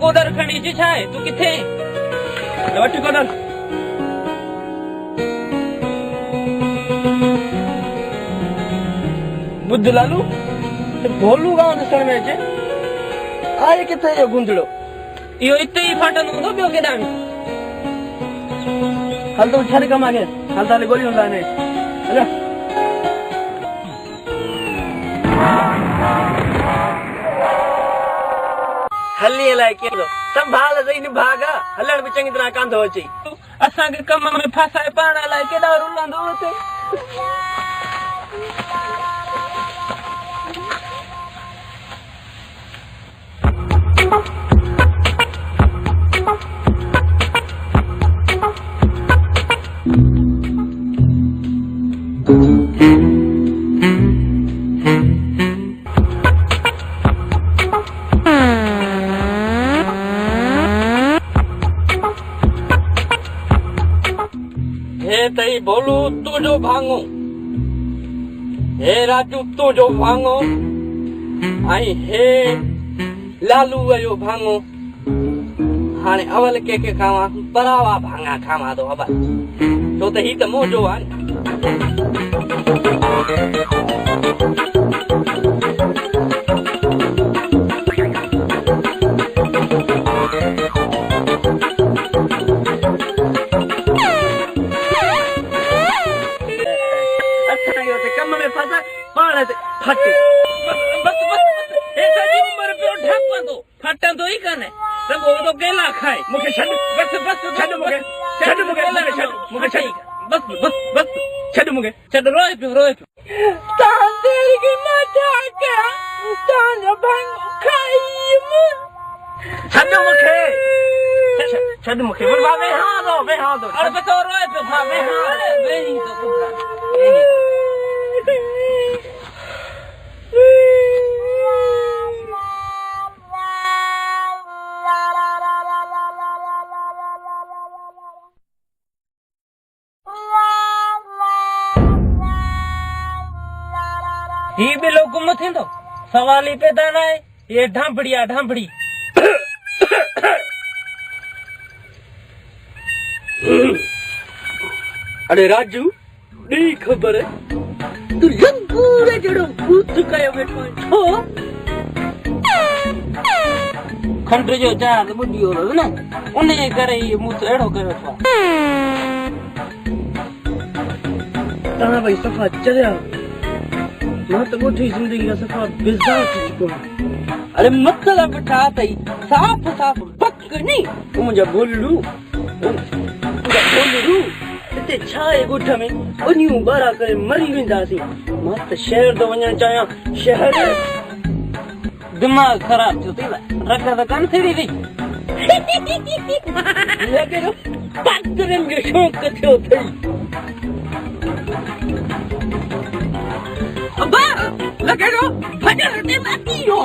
Coder खणी जी छाए तू किथे वट कोडर बुद्ध लालू भोलू गांव ॾिसण में अचे आए किथे जो गुंदड़ो इहो इते ई फाटन हूंदो ॿियो केॾां हल तूं छॾ कम खे हल ताले गोलियूं लाने हलो हली लाइ केरो संभाल सही निभागा हलण बि चङी तरह कांधो अचे असांखे कम में फासाए पाण लाइ केॾा रुलंदो हुते तई बोलू तू जो भांगो हे राजू तू जो भांगो आई हे लालू जो भांगो हाने अवल के खावा बरावा भांगा खावा तो अब तो ही त मोजो आ फटे बस बस ए साजी उम्र पे ढक दो फटन तो ही कने सब वो तो केला खाए मुके छड बस बस छड मुके छड बस बस बस छड मुके छड रोए पे तान तेरी की मजा क्या तान भंग खाई छड मुके बोल बाबे हां दो अरे बस रोए पे बाबे हां अरे वे ही तो ही भी लोग गुम थे तो सवाल ही पैदा ना है ये ढांभड़ी अरे राजू नहीं खबर है तू लंगूरे जड़ो भूत कयो बैठो हो खंड जो चार बुढ़ी हो रहा ना उन्हें करे ये मुंह एड़ो करे था ताना भाई सफा चलिया मैं तो वो थी जिंदगी का सफा बिजार थी चुका अरे मतलब था तई साफ पक नहीं वो मुझे बोलू ते छाए गुठ में उन्हीं बारा करे मरी वेंदासी मत शहर तो वणन चाया शहर दिमाग खराब थियो थी रखा तो कान थी दी लगे तो पात्रन के शौक थियो थी अब्बा लगे तो भजन ते बाकी हो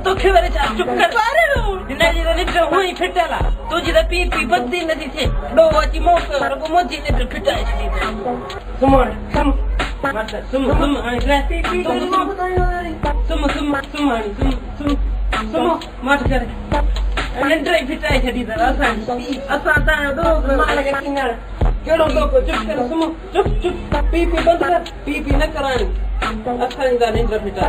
तो खेवरे चा चुप कर दिनाजी रे निद्र हुई फिटला तुझी रे पी बद्दी नदी थे दो वाची मोक रगो मोजी निद्र फिटाई दी सुमन सम माता सुम आणि ग्लासी सुम आणि सुम मात करे निद्र फिटाई दी असा ता दो माल के किनार केड़ो धोखो चुप कर सुमो चुप चुप पी बंद कर पी न करानी अखा इंदा निंद्र फिटा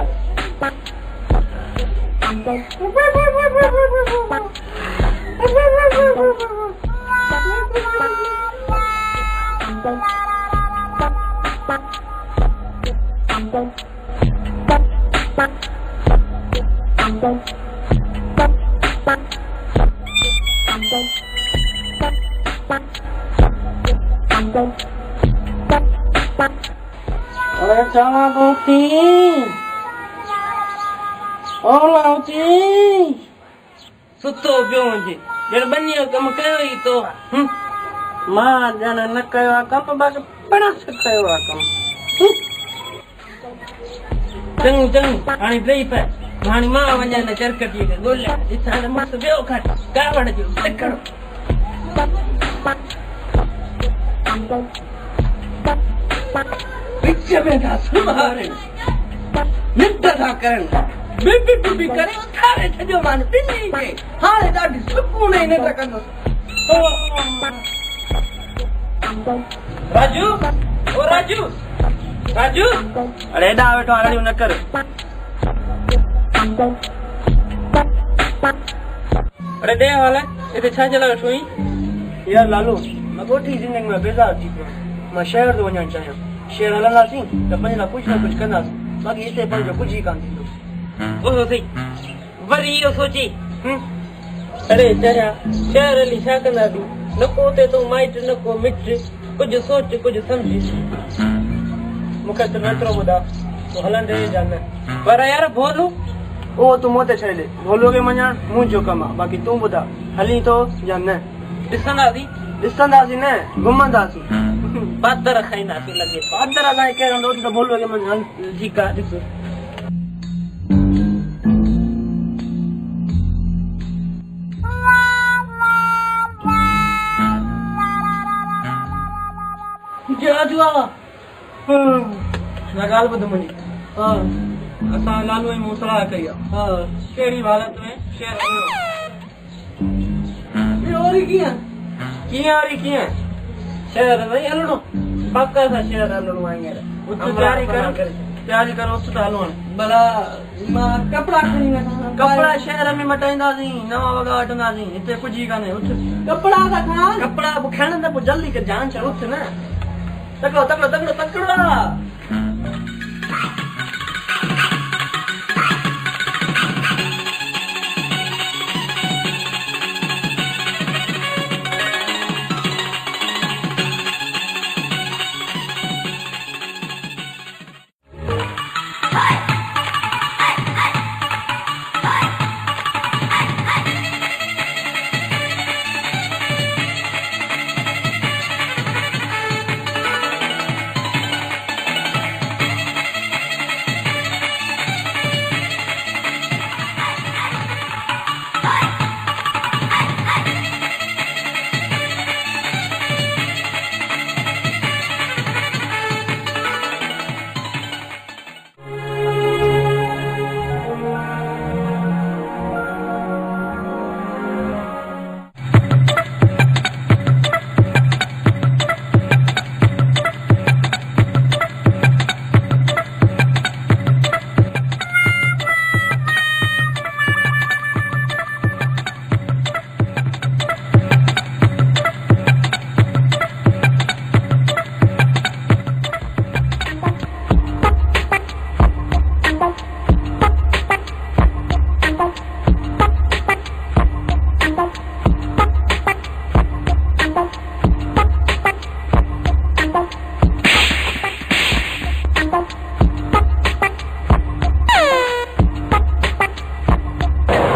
अरे चला दोती ओ लाउती सुतो पियो हुजे जण बनियो कम कयो ई तो मां ॼण न कयो आहे कमु बाक़ी पिण कयो आहे कमु चङो चङो हाणे ॾेई पए हाणे मां वञा न चरकटीअ खे ॻोल्हियां ॾिसां त मस्तु ॿियो खट कावड़ जो टकड़ो विच में था सुम्हारनि निंड था करनि बिबी बिबी करे उथारे छॾियो मान ॿिन्ही खे हाणे ॾाढी सुकून ई निंड कंदुसि राजू ओ राजू राजू अरे हेॾा वेठो आहे अड़ियूं न कर अरे ॾे हाल हिते छा जे लाइ वेठो आहीं यार लालू मां ॻोठी ज़िंदगी में बेज़ार थी पियो मां शहर थो वञणु चाहियां शहर हलंदासीं त पंहिंजे लाइ कुझु न कुझु कंदासीं बाक़ी हिते पंहिंजो कुझु ई कान थींदो ओहो सही वरी इहो सोची अरे चरिया शहर हली छा कंदासीं न को उते तूं माइट न को मिट कुझु सोच कुझु सम्झ मूंखे त एतिरो ॿुधा तूं हलंदे या न पर यार भोलू उहो तूं मूं ते छॾे ॾे भोलो खे मञणु मुंहिंजो कमु आहे बाक़ी तूं ॿुधा हली थो या न ॾिसंदासीं ॾिसंदासीं न घुमंदासीं पादर खाईंदासीं लॻे पादर असांखे कहिड़ो दोस्त त भोलो खे मञणु ठीकु आहे ॾिस जय जुआ ॻाल्हि ॿुध मुंहिंजी असां लालू ऐं मूं सलाह कई आहे कहिड़ी हालत में शहर वरी कीअं कीअं शहर वही हलणो पक सां शहर हलणो आहे हींअर उथ तयारी कर उथ त हलूं भला मां कपिड़ा खणी वठां कपिड़ा शहर में मटाईंदासीं नवां वॻा वठंदासीं हिते कुझु ई कान्हे उथ कपिड़ा था खणा कपिड़ा खणनि त पोइ जल्दी कर जान छॾ उथ न तकिड़ो तकिड़ो तकिड़ो तकिड़ो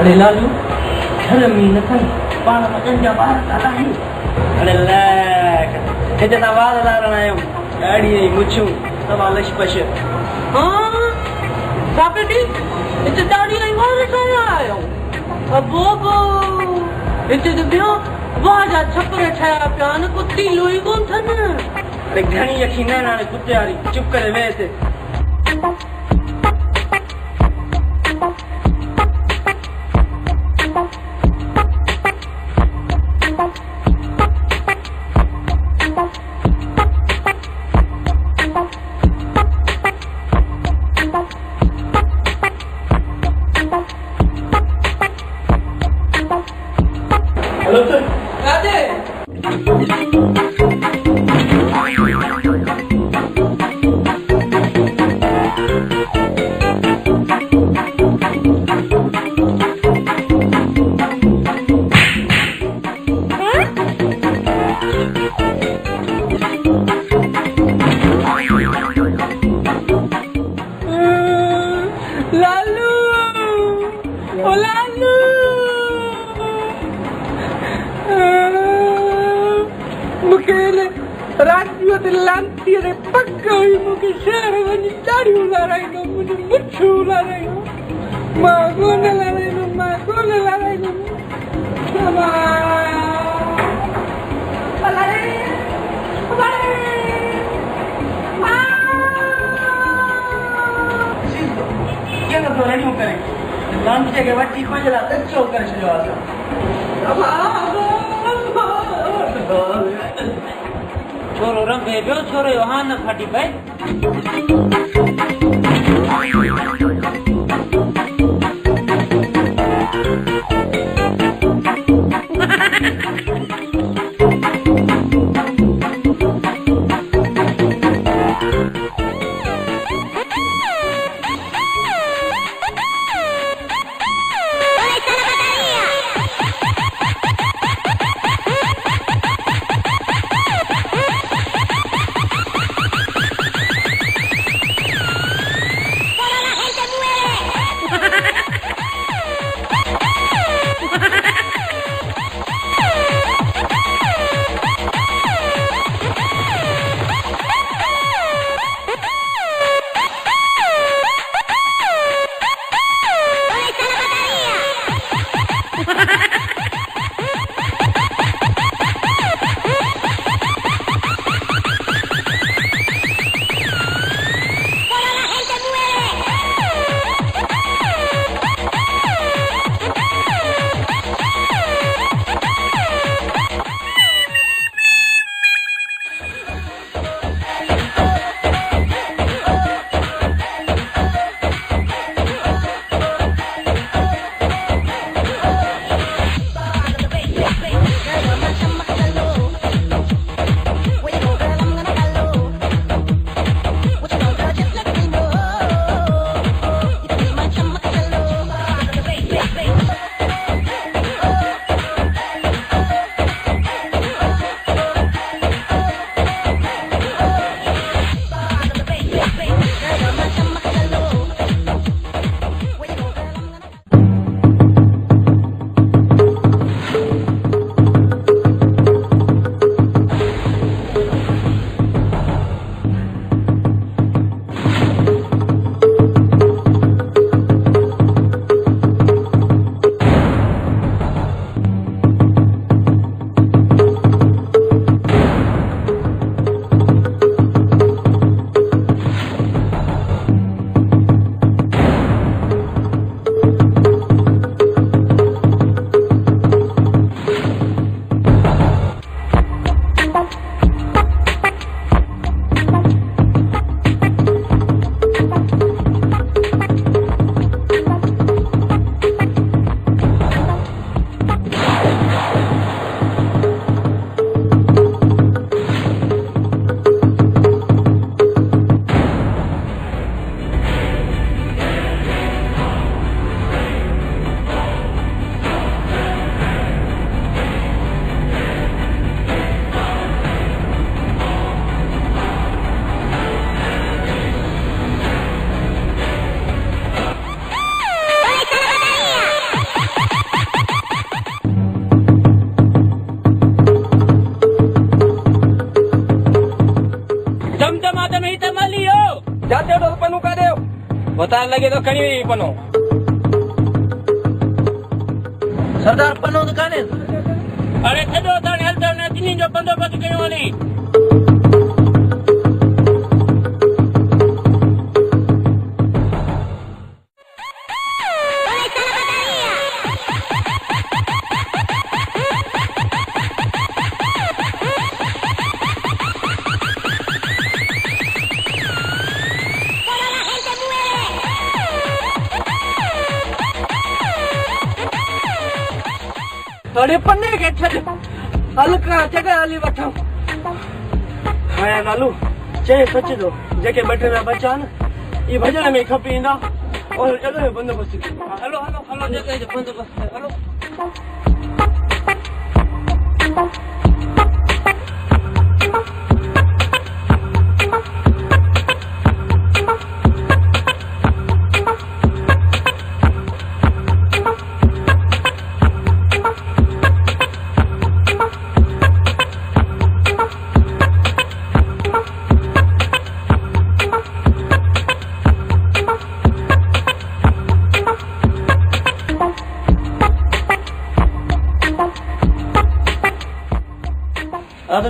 अरे लालू घर में न थन पाण वचन जा ॿार ॾाढा आहिनि अरे लाइक हिते तव्हां वार लारण आहियो ॾाढी मुछूं सभु लश पश सापी हिते ॾाढी वार ठाहिया आहियो अबो हिते त ॿियो वाह जा छपर ठाहिया पिया आहिनि कुती लोई कोन अथनि अरे घणी यकी न हाणे कुते वारी चुप करे वेह हिते Lalu! Oh, Lalu! Mukele, radio dell'antiere pacca che c'era sanitario la reino, muccio la reino. Ma con la reino, ma con la reino. Ma la reino. Ma la reino. ये ना तो रेडी करें लंच के बाद ठीक हो जाता है चौक कर चले जाता छोरो रंगे जो छोरो यहाँ न फटी पे जाते हो तो पन्नू का दे बता लगे तो कहीं पनो सरदार पन्नो दुकान है अरे छो थाने हलता न तिनी जो बंदोबस्त कयो हली अरे पन्ने के छॾ हल्का जगह हली वठूं हाणे लालू चए सच जो जेके ॿ टे बचा न ये भॼण में खपी ईंदा और जगह जो बंदोबस्त हलो हलो हलो जगह जो बंदोबस्त हलो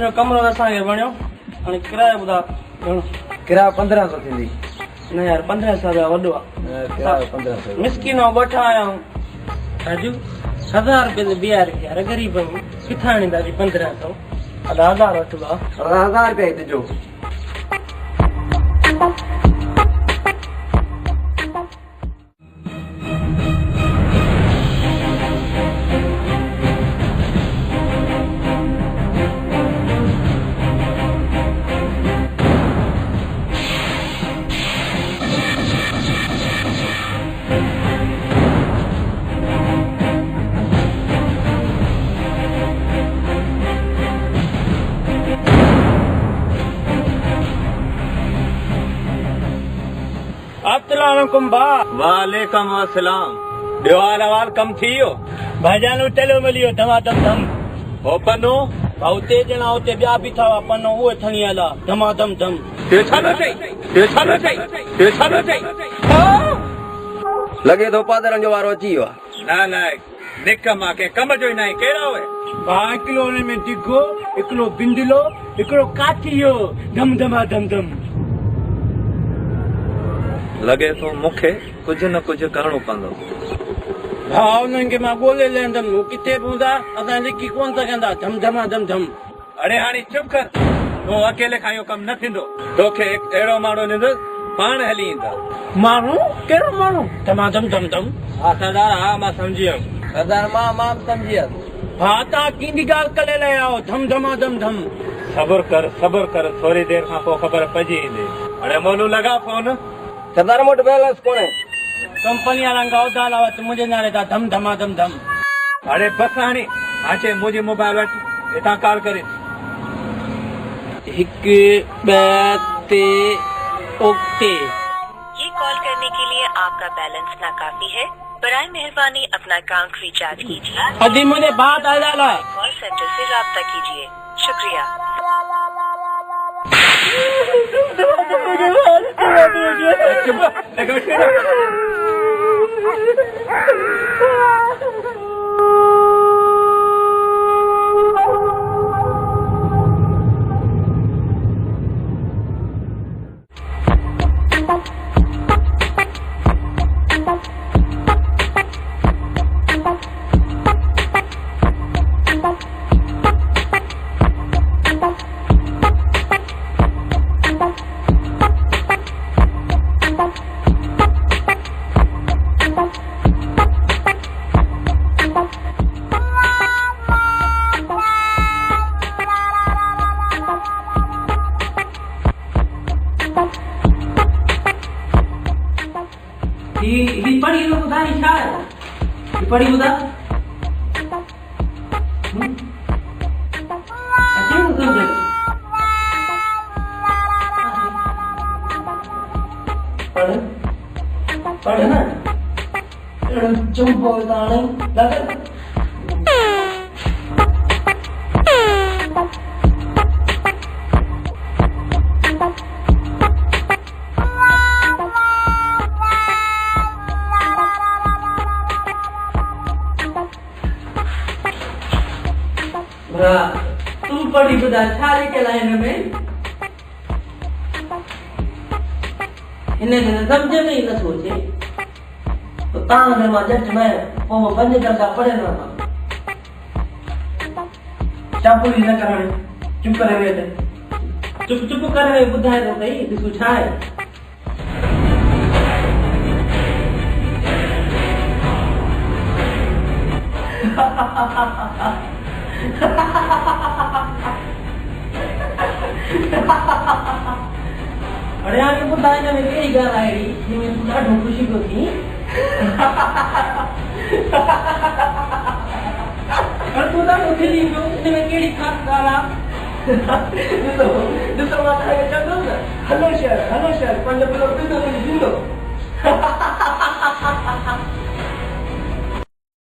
जो कमरो असांखे वणियो हाणे किरायो ॿुधा किरायो 1500 थींदी न यार 1500 रुपया वॾो आहे किरायो 1500 मिसकिन ॿठा आया आहियूं राजू 1000 रुपये ते ॿिया रखिया ग़रीब आहियूं किथां आणींदासीं 1500 अदा 1000 वठिबा 1000 रुपया हिते जो वालेकुम अस्सलाम ॿियो हाल अहवाल कम थी वियो भाईजान चलो मिलियो धमाधम धम हो पनो भाऊ टे ॼणा हुते ॿिया बीठा हुआ पनो उहे खणी हला धमाधम धम छा थो चई लॻे थो पादरनि जो वारो अची वियो आहे न निक मां के कम जो ई न आहे कहिड़ो आहे भाउ हिकिड़ो हुन में डिघो हिकिड़ो बिंदलो हिकिड़ो काठियो धम धमाधम धम लॻे थो मूंखे कुझु न कुझु करणो पवंदो भाउ हुननि खे मां ॻोल्हे लहंदमि हू किथे बि हूंदा असां लिखी कोन सघंदा धम धमाधम धम अरे हाणे चुप कर तूं अकेले खां इहो कमु न थींदो तोखे हिकु अहिड़ो माण्हू ॾींदुसि पाण हली ईंदा माण्हू कहिड़ो माण्हू धमाधम धम धम हा सरदार हा मां सम्झी वियुमि सरदार मां सम्झी वियुसि भाउ तव्हां कंहिंजी ॻाल्हि करे रहिया आहियो धम धमाधम धम सब्र कर थोरी देरि खां पोइ ख़बर पइजी ईंदी हाणे मोनू लॻा फोन सरदार मूं वटि बैलेंस कोन्हे कंपनी वारनि खां उधार वटि मुंहिंजे नाले था धम धमाधम धम अरे बस हाणे अचे मुंहिंजे मोबाइल वटि हितां कॉल करे 1 2 3 ओके ये कॉल करने के लिए आपका बैलेंस नाकाफी है बराए मेहरबानी अपना अकाउंट रिचार्ज कीजिए अभी मुझे बात आ जाला कॉल सेंटर से राब्ता कीजिए शुक्रिया ही पढ़ी लो बुधा इशार ही पढ़ी बुधा अच्छे हो समझे पढ़ ना चुप हो जाने लगा तुम पढ़ी बुधा छाली के लाइन में इन्हें समझे में ही न सोचे तो तां अगर मां जट में वो 5 दर्जा पढ़े ना चापुली न करने चुप करे वेठे चुप करे बुधाए तो सही दिसु छाए अरे आगे ॿुधाए हिन में कहिड़ी ॻाल्हि आहे अहिड़ी जंहिंमें तूं ॾाढो ख़ुशी पियो थी और तूं ॾाढो खिली पियो हिन में कहिड़ी ख़ासि ॻाल्हि आहे ॾिसो ॾिसो मां तव्हांखे चवंदुमि न हलो शहर 5 किलो ॾींदो